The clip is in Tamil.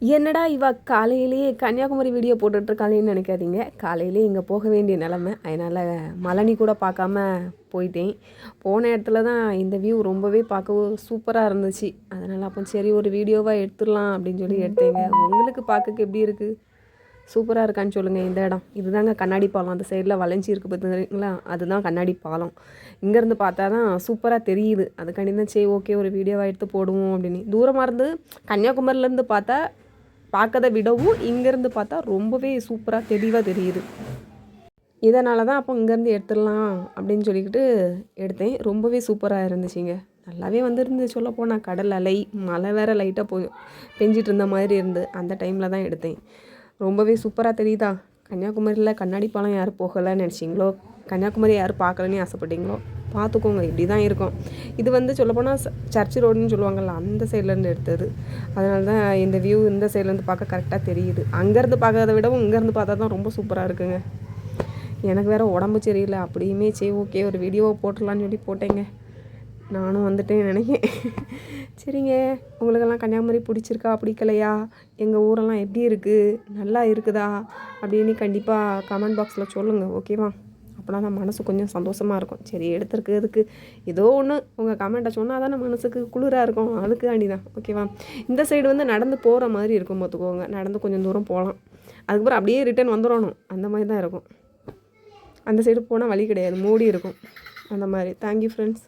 என்னடா இவ காலையிலேயே கன்னியாகுமரி வீடியோ போட்டுட்ருக்காளேன்னு நினைக்காதீங்க. காலையிலே இங்கே போக வேண்டிய நிலமை. அதனால் மலனி கூட பார்க்காம போயிட்டேன். போன இடத்துல தான் இந்த வியூ ரொம்பவே பார்க்க சூப்பராக இருந்துச்சு. அதனால் அப்போ சரி ஒரு வீடியோவாக எடுத்துடலாம் அப்படின்னு சொல்லி எடுத்தேங்க. உங்களுக்கு பார்க்க எப்படி இருக்குது? சூப்பராக இருக்கான்னு சொல்லுங்கள். இந்த இடம் இதுதாங்க கண்ணாடி பாலம். அந்த சைடில் வளைஞ்சி இருக்குது பார்த்துங்களா, அதுதான் கண்ணாடி பாலம். இங்கேருந்து பார்த்தா தான் சூப்பராக தெரியுது. அதுக்காண்டி தான் சரி ஓகே ஒரு வீடியோவாக எடுத்து போடுவோம் அப்படின்னு. தூரமாக இருந்து கன்னியாகுமரியிலேருந்து பார்த்தா பார்க்கறத விடவும் இங்கேருந்து பார்த்தா ரொம்பவே சூப்பராக தெளிவாக தெரியுது. இதனால தான் அப்போ இங்கேருந்து எடுத்துடலாம் அப்படின்னு சொல்லிக்கிட்டு எடுத்தேன். ரொம்பவே சூப்பராக இருந்துச்சுங்க. நல்லாவே வந்துருந்து சொல்லப்போனால். கடல் அலை மழை வேறு லைட்டாக பெஞ்சிட்டு இருந்த மாதிரி இருந்து அந்த டைமில் தான் எடுத்தேன். ரொம்பவே சூப்பராக தெரியுதா? கன்னியாகுமரியில் கண்ணாடி பாலம் யாரும் போகலைன்னு நினச்சிங்களோ, கன்னியாகுமரி யாரும் பார்க்கலன்னு ஆசைப்பட்டீங்களோ பார்த்துக்கோங்க. இப்படி தான் இருக்கும். இது வந்து சொல்லப்போனால் சர்ச் ரோடுன்னு சொல்லுவாங்கள்ல, அந்த சைட்லேருந்து எடுத்தது. அதனால தான் இந்த வியூ இந்த சைட்லேருந்து பார்க்க கரெக்டாக தெரியுது. அங்கேருந்து பார்க்கறத விடவும் இங்கேருந்து பார்த்தா தான் ரொம்ப சூப்பராக இருக்குங்க. எனக்கு வேறு உடம்பு சரியில்லை. அப்படியுமே சரி ஓகே ஒரு வீடியோவை போட்டுடலான்னு சொல்லி போட்டேங்க. நானும் வந்துட்டேன் நினைக்கிறேன். சரிங்க, உங்களுக்கெல்லாம் கன்னியாகுமரி பிடிச்சிருக்கா பிடிக்கலையா? எங்கள் ஊரெல்லாம் எப்படி இருக்குது, நல்லா இருக்குதா அப்படின்னு கண்டிப்பாக கமெண்ட் பாக்ஸில் சொல்லுங்கள். ஓகேவா? அப்படின்னா தான் மனசு கொஞ்சம் சந்தோஷமாக இருக்கும். சரி எடுத்துருக்கிறதுக்கு ஏதோ ஒன்று உங்கள் கமெண்ட்டை சொன்னால் தானே மனசுக்கு குளிராக இருக்கும். அதுக்காண்டி தான். ஓகேவா? இந்த சைடு வந்து நடந்து போகிற மாதிரி இருக்கும் பார்த்துக்கோங்க. நடந்து கொஞ்சம் தூரம் போகலாம், அதுக்கப்புறம் அப்படியே ரிட்டன் வந்துடணும். அந்த மாதிரி தான் இருக்கும். அந்த சைடு போனால் வழி கிடையாது, மூடி இருக்கும். அந்த மாதிரி. Thank you friends.